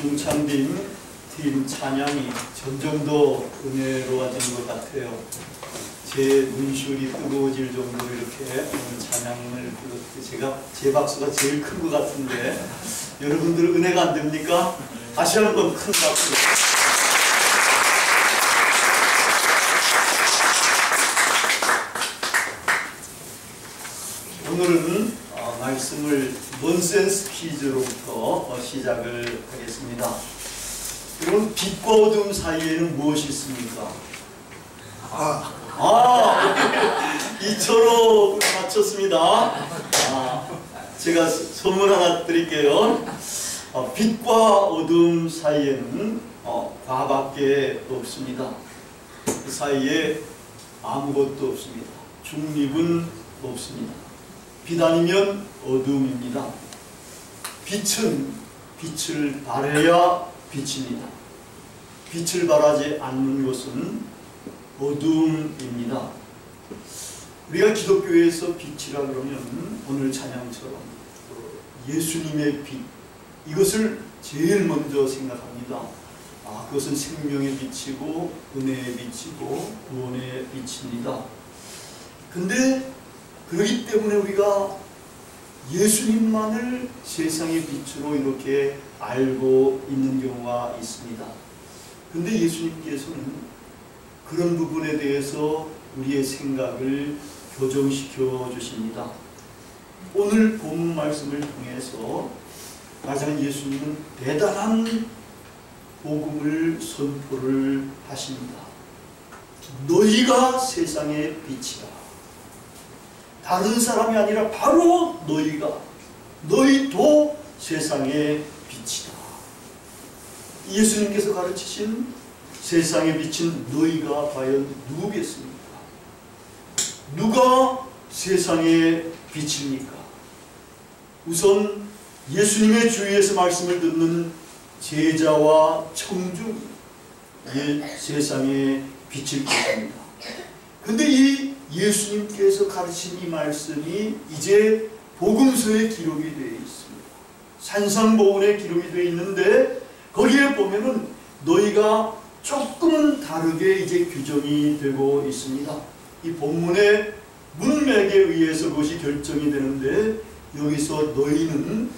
중창팀 찬양이 점점 더 은혜로워지는 것 같아요. 제 눈시울이 뜨거워질 정도로 이렇게 오늘 찬양을 부르고 제 박수가 제일 큰 것 같은데 여러분들 은혜가 안 됩니까? 다시 한번 큰 박수. 오늘은 말씀을 넌센스 퀴즈로부터 시작을 하겠습니다. 여러분, 빛과 어둠 사이에는 무엇이 있습니까? 이처럼 맞췄습니다. 제가 선물 하나 드릴게요. 빛과 어둠 사이에는 과밖에 없습니다. 그 사이에 아무것도 없습니다. 중립은 없습니다. 빛 아니면 어둠입니다. 빛은 빛을 발해야 빛입니다. 빛을 발하지 않는 것은 어둠입니다. 우리가 기독교에서 빛이라 그러면 오늘 찬양처럼 예수님의 빛, 이것을 제일 먼저 생각합니다. 그것은 생명의 빛이고 은혜의 빛이고 구원의 빛입니다. 근데 그렇기 때문에 우리가 예수님만을 세상의 빛으로 이렇게 알고 있는 경우가 있습니다. 근데 예수님께서는 그런 부분에 대해서 우리의 생각을 교정시켜 주십니다. 오늘 본 말씀을 통해서 가장 예수님은 대단한 복음을 선포를 하십니다. 너희가 세상의 빛이다. 다른 사람이 아니라 바로 너희도 세상의 빛이다. 예수님께서 가르치신 세상의 빛은 너희가 과연 누구겠습니까? 누가 세상의 빛입니까? 우선 예수님의 주위에서 말씀을 듣는 제자와 청중이 세상의 빛일 것입니다. 근데 이 예수님께서 가르친 이 말씀이 이제 복음서에 기록이 되어 있습니다. 산상보훈에 기록이 되어 있는데 거기에 보면은 너희가 조금은 다르게 이제 규정이 되고 있습니다. 이 본문의 문맥에 의해서 그것이 결정이 되는데 여기서 너희는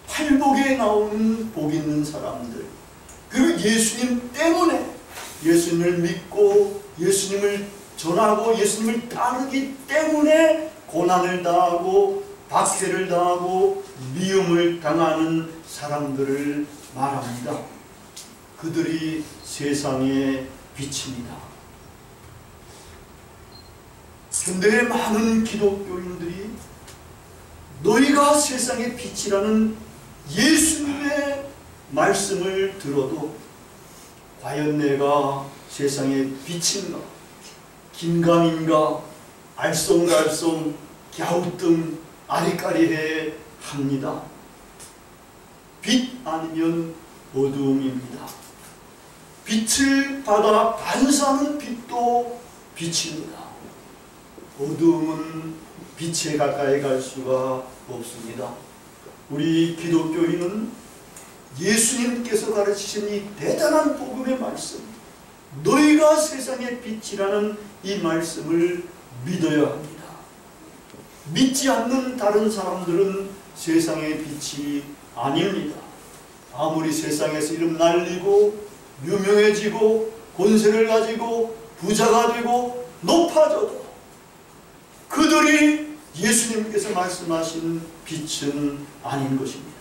팔복에 나오는 복 있는 사람들, 그리고 예수님 때문에 예수님을 믿고 예수님을 전하고 예수님을 따르기 때문에 고난을 당하고 박해를 당하고 미움을 당하는 사람들을 말합니다. 그들이 세상의 빛입니다. 현대의 많은 기독교인들이 너희가 세상의 빛이라는 예수님의 말씀을 들어도 과연 내가 세상의 빛인가? 긴가민가, 알쏭달쏭, 갸우뚱, 아리까리해 합니다. 빛 아니면 어둠입니다. 빛을 받아 반사하는 빛도 빛입니다. 어둠은 빛에 가까이 갈 수가 없습니다. 우리 기독교인은 예수님께서 가르치신 이 대단한 복음의 말씀, 너희가 세상의 빛이라는 이 말씀을 믿어야 합니다. 믿지 않는 다른 사람들은 세상의 빛이 아닙니다. 아무리 세상에서 이름 날리고 유명해지고 권세를 가지고 부자가 되고 높아져도 그들이 예수님께서 말씀하신 빛은 아닌 것입니다.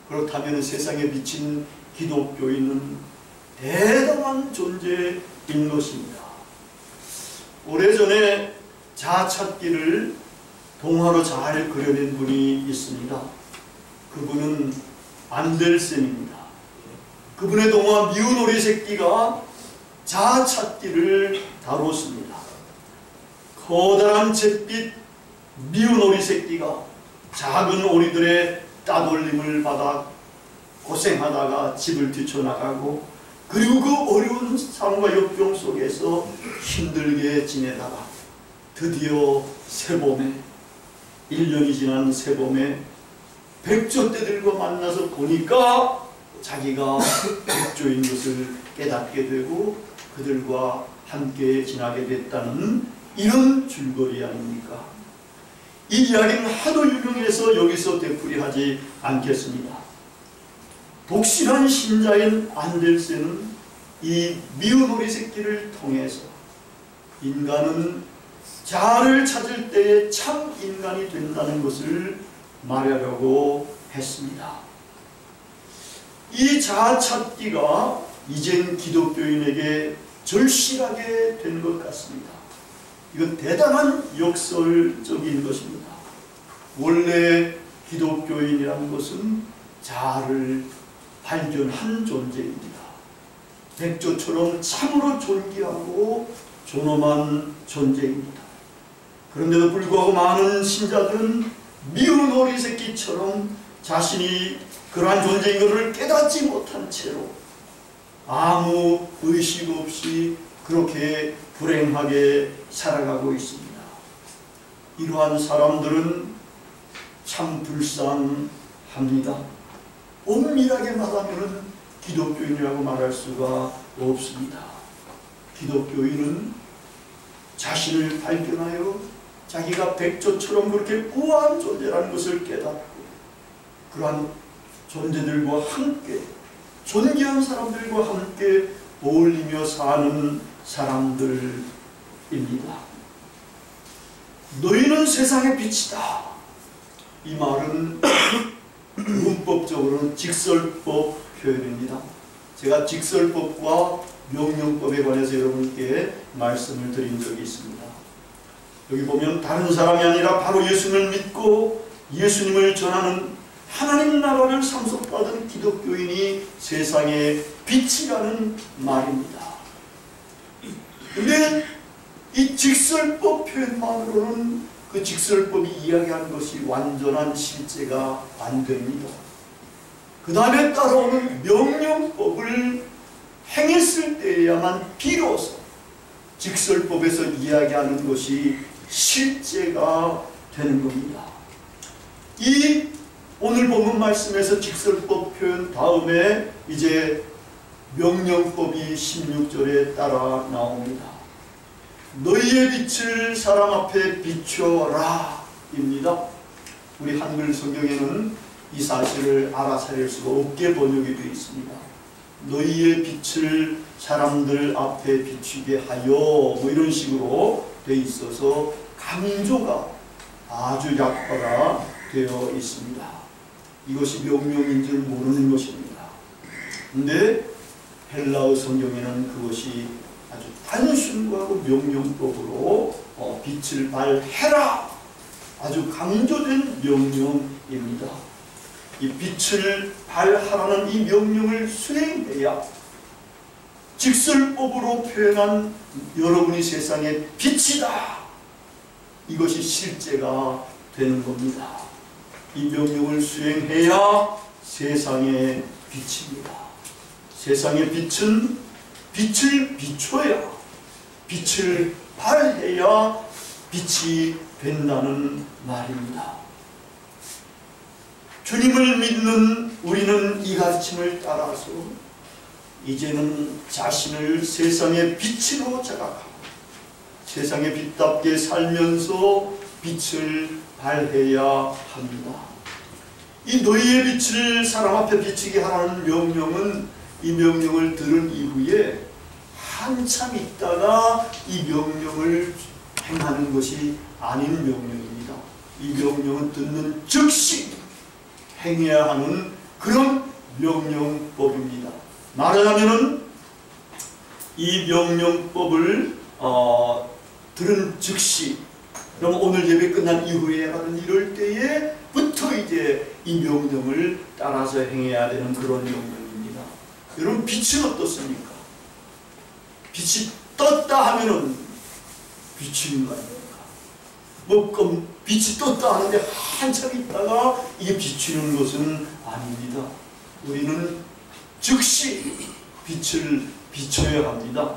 그렇다면 세상에 비친 기독교인은 대단한 존재인 것입니다. 오래전에 자아찾기를 동화로 잘 그려낸 분이 있습니다. 그분은 안델센입니다. 그분의 동화 미운 오리 새끼가 자아찾기를 다뤘습니다. 커다란 잿빛 미운 오리 새끼가 작은 오리들의 따돌림을 받아 고생하다가 집을 뛰쳐나가고 그리고 그 어려운 삶과 역경 속에서 힘들게 지내다가 드디어 새봄에 1년이 지난 새봄에 백조떼들과 만나서 보니까 자기가 백조인 것을 깨닫게 되고 그들과 함께 지나게 됐다는 이런 줄거리 아닙니까? 이 이야기는 하도 유명해서 여기서 되풀이하지 않겠습니다. 독실한 신자인 안델센은 이 미운 오리 새끼를 통해서 인간은 자아를 찾을 때에 참 인간이 된다는 것을 말하려고 했습니다. 이 자아 찾기가 이젠 기독교인에게 절실하게 된 것 같습니다. 이건 대단한 역설적인 것입니다. 원래 기독교인이라는 것은 자아를 발견한 존재입니다. 백조처럼 참으로 존귀하고 존엄한 존재입니다. 그런데도 불구하고 많은 신자들은 미운 오리 새끼처럼 자신이 그러한 존재인 것을 깨닫지 못한 채로 아무 의식 없이 그렇게 불행하게 살아가고 있습니다. 이러한 사람들은 참 불쌍합니다. 엄밀하게 말하면 기독교인이라고 말할 수가 없습니다. 기독교인은 자신을 발견하여 자기가 백조처럼 그렇게 우아한 존재라는 것을 깨닫고 그러한 존재들과 함께 존귀한 사람들과 함께 어울리며 사는 사람들입니다. 너희는 세상의 빛이다. 이 말은 문법적으로는 직설법 표현입니다. 제가 직설법과 명령법에 관해서 여러분께 말씀을 드린 적이 있습니다. 여기 보면 다른 사람이 아니라 바로 예수님을 믿고 예수님을 전하는 하나님 나라를 상속받은 기독교인이 세상의 빛이라는 말입니다. 그런데 이 직설법 표현만으로는 그 직설법이 이야기하는 것이 완전한 실제가 안 됩니다. 그 다음에 따라오는 명령법을 행했을 때에야만 비로소 직설법에서 이야기하는 것이 실제가 되는 겁니다. 이 오늘 본문 말씀에서 직설법 표현 다음에 이제 명령법이 16절에 따라 나옵니다. 너희의 빛을 사람 앞에 비춰라 입니다. 우리 한글 성경에는 이 사실을 알아차릴 수가 없게 번역이 되어 있습니다. 너희의 빛을 사람들 앞에 비추게 하여 뭐 이런 식으로 되어 있어서 강조가 아주 약화가 되어 있습니다. 이것이 명령인 줄 모르는 것입니다. 근데 헬라어 성경에는 그것이 아주 단순하고 명령법으로 빛을 발해라 아주 강조된 명령입니다. 이 빛을 발하라는 이 명령을 수행해야 직설법으로 표현한 여러분이 세상의 빛이다. 이것이 실제가 되는 겁니다. 이 명령을 수행해야 세상의 빛입니다. 세상의 빛은 빛을 비춰야, 빛을 발해야 빛이 된다는 말입니다. 주님을 믿는 우리는 이 가르침을 따라서 이제는 자신을 세상의 빛으로 자각하고 세상의 빛답게 살면서 빛을 발해야 합니다. 이 너희의 빛을 사람 앞에 비치게 하라는 명령은 이 명령을 들은 이후에 한참 있다가 이 명령을 행하는 것이 아닌 명령입니다. 이 명령은 듣는 즉시 행해야 하는 그런 명령법입니다. 말하자면은 이 명령법을 들은 즉시, 그럼 오늘 예배 끝난 이후에 라는 이럴 때에부터 이제 이 명령을 따라서 행해야 되는 그런 명령입니다. 여러분 빛은 어떻습니까? 빛이 떴다 하면은 비추는 거 아닙니까? 뭐 빛이 떴다 하는데 한참 있다가 이게 비추는 것은 아닙니다. 우리는 즉시 빛을 비춰야 합니다.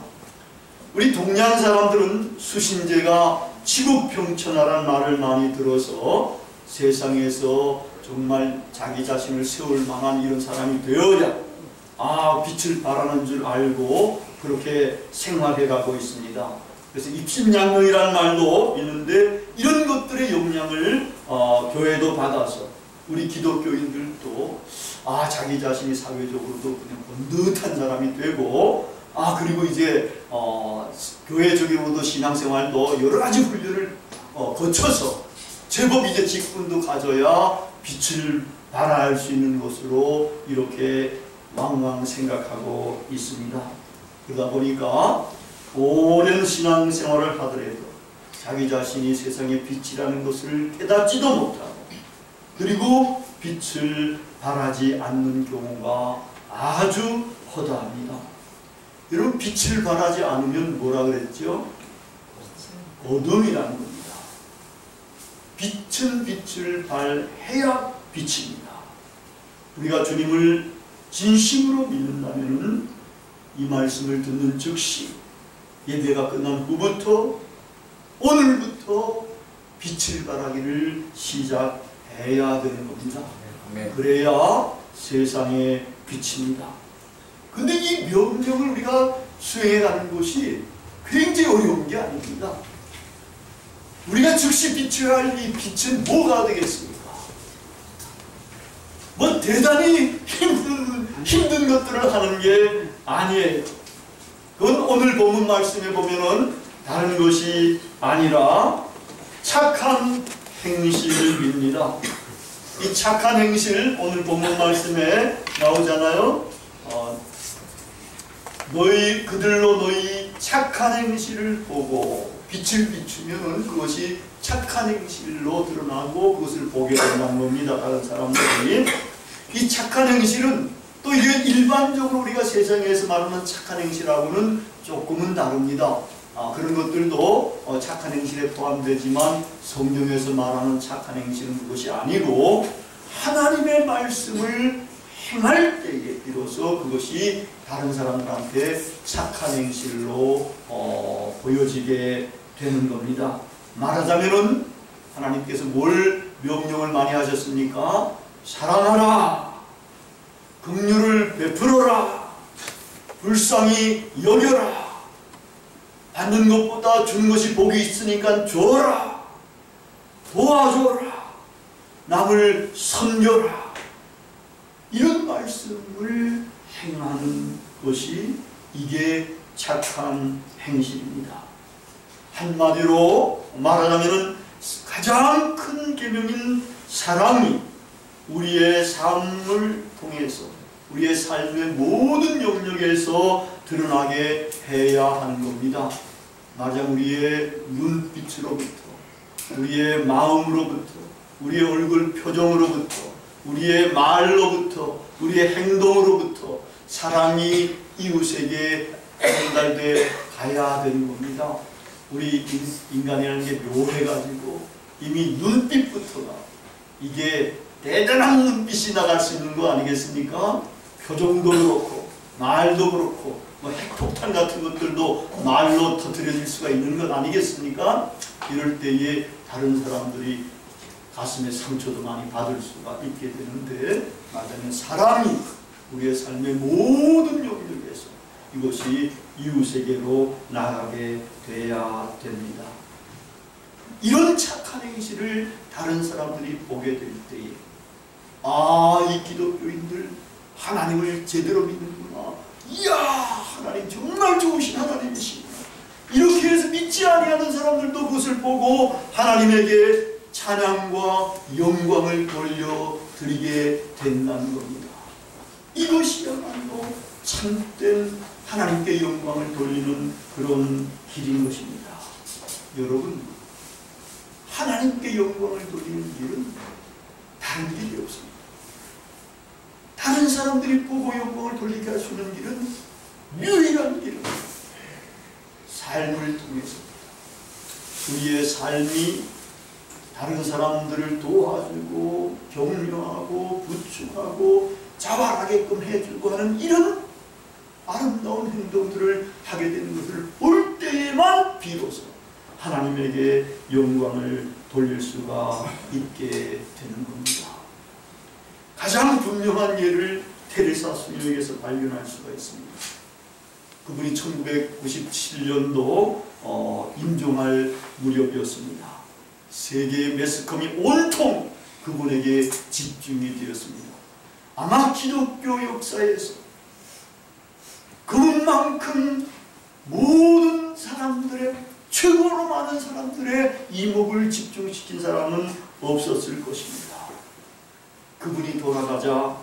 우리 동양 사람들은 수신제가 지구평천하라는 말을 많이 들어서 세상에서 정말 자기 자신을 세울 만한 이런 사람이 되어야 빛을 발하는 줄 알고 그렇게 생활해 가고 있습니다. 그래서 입신양명이라는 말도 있는데 이런 것들의 영향을 교회도 받아서 우리 기독교인들도 자기 자신이 사회적으로도 그냥 번듯한 사람이 되고 그리고 이제 교회적으로도 신앙생활도 여러 가지 훈련을 거쳐서 제법 이제 직분도 가져야 빛을 발할 수 있는 것으로 이렇게 왕왕 생각하고 있습니다. 그러다 보니까 오랜 신앙생활을 하더라도 자기 자신이 세상의 빛이라는 것을 깨닫지도 못하고 그리고 빛을 발하지 않는 경우가 아주 허다합니다. 여러분, 빛을 발하지 않으면 뭐라 그랬죠? 어둠이라는 겁니다. 빛은 빛을 발해야 빛입니다. 우리가 주님을 진심으로 믿는다면 이 말씀을 듣는 즉시 예배가 끝난 후부터 오늘부터 빛을 발하기를 시작해야 되는 겁니다. 그래야 세상의 빛입니다. 근데 이 명령을 우리가 수행해가는 것이 굉장히 어려운 게 아닙니다. 우리가 즉시 비춰야 할 이 빛은 뭐가 되겠습니까? 뭐 대단히 힘든 것들을 하는 게 아니에요. 그건 오늘 본문 말씀에 보면은 다른 것이 아니라 착한 행실입니다. 이 착한 행실, 오늘 본문 말씀에 나오잖아요. 그들로 너희 착한 행실을 보고 빛을 비추면 그것이 착한 행실로 드러나고 그것을 보게 된다는 겁니다. 다른 사람들이. 이 착한 행실은 또 이게 일반적으로 우리가 세상에서 말하는 착한 행실하고는 조금은 다릅니다. 그런 것들도 착한 행실에 포함되지만 성경에서 말하는 착한 행실은 그것이 아니고 하나님의 말씀을 행할 때에 비로소 그것이 다른 사람들한테 착한 행실로 보여지게 되는 겁니다. 말하자면은 하나님께서 뭘 명령을 많이 하셨습니까? 사랑하라, 긍휼을 베풀어라, 불쌍히 여겨라, 받는 것보다 주는 것이 복이 있으니까 줘라, 도와줘라, 남을 섬겨라. 이런 말씀을 행하는 것이 이게 착한 행실입니다. 한마디로 말하자면 가장 큰 계명인 사랑이 우리의 삶을 통해서 우리의 삶의 모든 영역에서 드러나게 해야 하는 겁니다. 말하자면 우리의 눈빛으로부터, 우리의 마음으로부터, 우리의 얼굴 표정으로부터, 우리의 말로부터, 우리의 행동으로부터 사랑이 이웃에게 전달돼 가야 되는 겁니다. 우리 인간이라는 게 묘해가지고 이미 눈빛부터가 이게 대단한 눈빛이 나갈 수 있는 거 아니겠습니까? 표정도 그렇고 말도 그렇고 뭐 핵폭탄 같은 것들도 말로 터뜨려질 수가 있는 것 아니겠습니까? 이럴 때에 다른 사람들이 가슴에 상처도 많이 받을 수가 있게 되는데 말하자면 사랑이 우리의 삶의 모든 영역에서 이것이 이웃에게로 나가게 돼야 됩니다. 이런 착한 행실을 다른 사람들이 보게 될 때에 이 기독교인들 하나님을 제대로 믿는구나. 이야, 하나님 정말 좋으신 하나님이시구나. 이렇게 해서 믿지 아니하는 사람들도 그것을 보고 하나님에게 찬양과 영광을 돌려드리게 된다는 겁니다. 이것이야말로 참된 하나님께 영광을 돌리는 그런 길인 것입니다. 여러분, 하나님께 영광을 돌리는 길은 다른 길이 없습니다. 다른 사람들이 보고 영광을 돌리게 할 수 있는 길은 유일한 길은 삶을 통해서입니다. 우리의 삶이 다른 사람들을 도와주고 격려하고 부축하고 자활하게끔 해주고 하는 이런 아름다운 행동들을 하게 되는 것을 볼 때에만 비로소 하나님에게 영광을 돌릴 수가 있게 되는 겁니다. 가장 분명한 예를 테레사 수녀에게서 발견할 수가 있습니다. 그분이 1997년도 임종할 무렵이었습니다. 세계의 매스컴이 온통 그분에게 집중이 되었습니다. 아마 기독교 역사에서 그분만큼 모든 사람들의, 최고로 많은 사람들의 이목을 집중시킨 사람은 없었을 것입니다. 그분이 돌아가자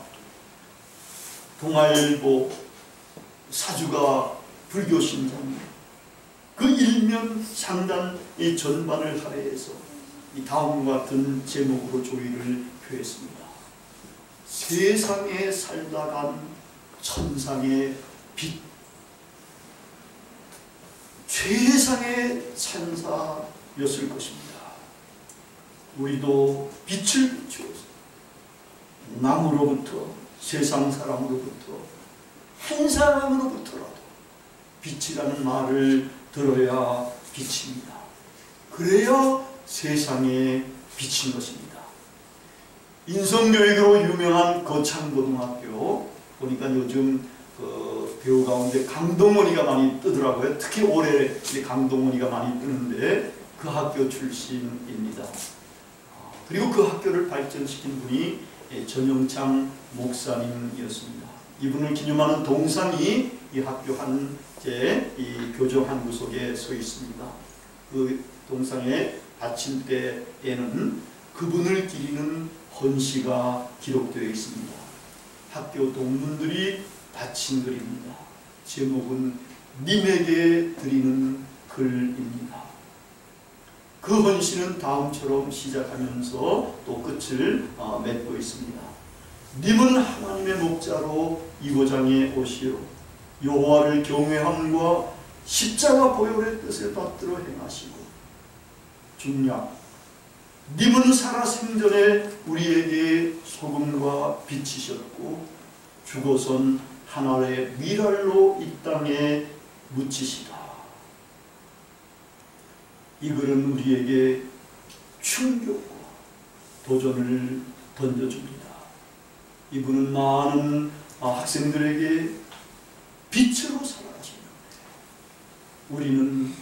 동아일보 사주가 불교 신자입니다. 그 일면 상단의 전반을 할애해서 이 다음과 같은 제목으로 조의를 표했습니다. 세상에 살다 간 천상의 빛, 최상의 찬사였을 것입니다. 우리도 빛을 비추어서 남으로부터, 세상 사람으로부터, 한 사람으로부터라도 빛이라는 말을 들어야 빛입니다. 그래야 세상에 비친 것입니다. 인성교육으로 유명한 거창고등학교 보니까 요즘 배우 가운데 강동원이가 많이 뜨더라고요. 특히 올해 강동원이가 많이 뜨는데 그 학교 출신입니다. 그리고 그 학교를 발전시킨 분이 전영창 목사님이었습니다. 이분을 기념하는 동상이 이 학교 이 교정 한 구석에 서 있습니다. 그 동상에 받침대에는 그분을 기리는 헌시가 기록되어 있습니다. 학교 동문들이 바친 글입니다. 제목은 님에게 드리는 글입니다. 그 헌시는 다음처럼 시작하면서 또 끝을 맺고 있습니다. 님은 하나님의 목자로 이고장에 오시오. 여호와를 경외함과 십자가 보혈의 뜻을 받들어 행하시고. 중략, 님은 살아생전에 우리에게 소금과 빛이셨고 죽어선 하늘의 미랄로 이 땅에 묻히시다. 이 글은 우리에게 충격과 도전을 던져줍니다. 이분은 많은 학생들에게 빛으로 살아가시는데 우리는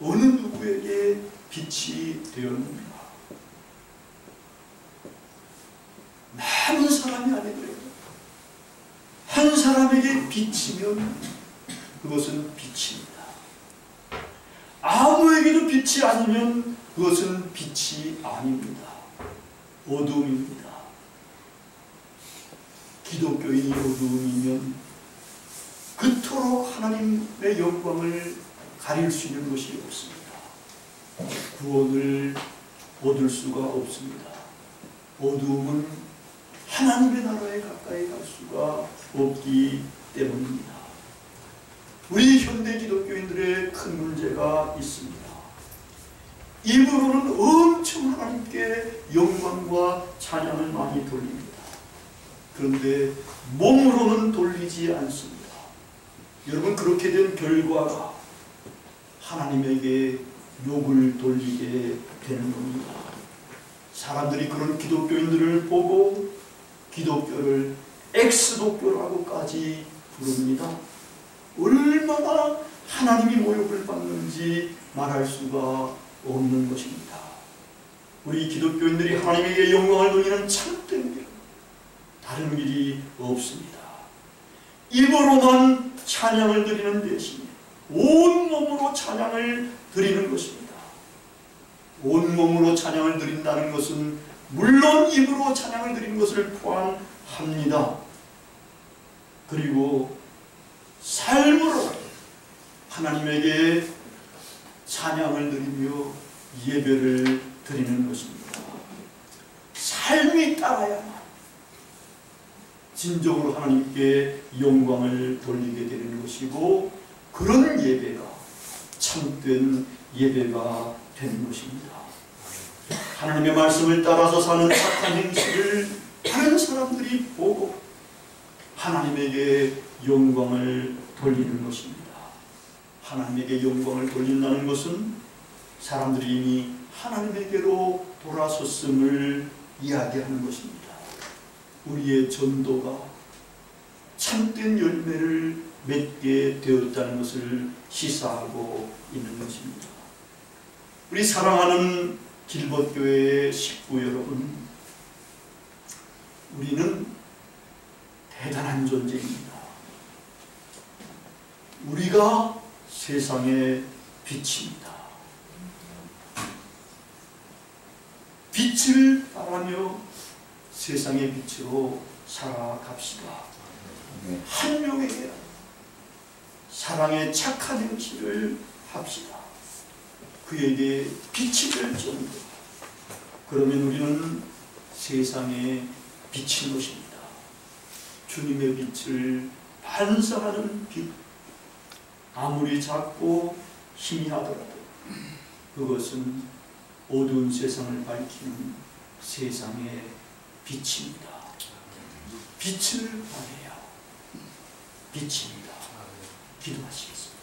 어느 누구에게 빛이 되었는가? 많은 사람이 아니더라도 한 사람에게 빛이면 그것은 빛입니다. 아무에게도 빛이 아니면 그것은 빛이 아닙니다. 어둠입니다. 기독교인이 어둠이면 그토록 하나님의 영광을 가릴 수 있는 것이 없습니다. 구원을 얻을 수가 없습니다. 어둠은 하나님의 나라에 가까이 갈 수가 없기 때문입니다. 우리 현대 기독교인들의 큰 문제가 있습니다. 입으로는 엄청 하나님께 영광과 찬양을 많이 돌립니다. 그런데 몸으로는 돌리지 않습니다. 여러분, 그렇게 된 결과가 하나님에게 욕을 돌리게 되는 겁니다. 사람들이 그런 기독교인들을 보고 기독교를 엑스독교라고까지 부릅니다. 얼마나 하나님이 모욕을 받는지 말할 수가 없는 것입니다. 우리 기독교인들이 하나님에게 영광을 돌리는 참된 길, 다른 길이 없습니다. 입으로만 찬양을 드리는 대신에 온몸으로 찬양을 드리는 것입니다. 온몸으로 찬양을 드린다는 것은 물론 입으로 찬양을 드리는 것을 포함합니다. 그리고 삶으로 하나님에게 찬양을 드리며 예배를 드리는 것입니다. 삶이 따라야만 진정으로 하나님께 영광을 돌리게 되는 것이고, 그런 예배가 참된 예배가 되는 것입니다. 하나님의 말씀을 따라서 사는 착한 행실을 다른 사람들이 보고 하나님에게 영광을 돌리는 것입니다. 하나님에게 영광을 돌린다는 것은 사람들이 이미 하나님에게로 돌아섰음을 이야기하는 것입니다. 우리의 전도가 참된 열매를 맺게 되었다는 것을 시사하고 있는 것입니다. 우리 사랑하는 길벗교회의 식구 여러분, 우리는 대단한 존재입니다. 우리가 세상의 빛입니다. 빛을 바라며 세상의 빛으로 살아갑시다. 한 명에게 사랑의 착한 행실을 합시다. 그에게 빛이 될 정도. 그러면 우리는 세상의 빛인 것입니다. 주님의 빛을 반사하는 빛. 아무리 작고 희미하더라도 그것은 어두운 세상을 밝히는 세상의 빛입니다. 빛을 발해야 빛입니다. 기도하시겠습니다.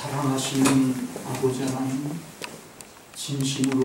사랑하시는 아버지 하나님, 진심으로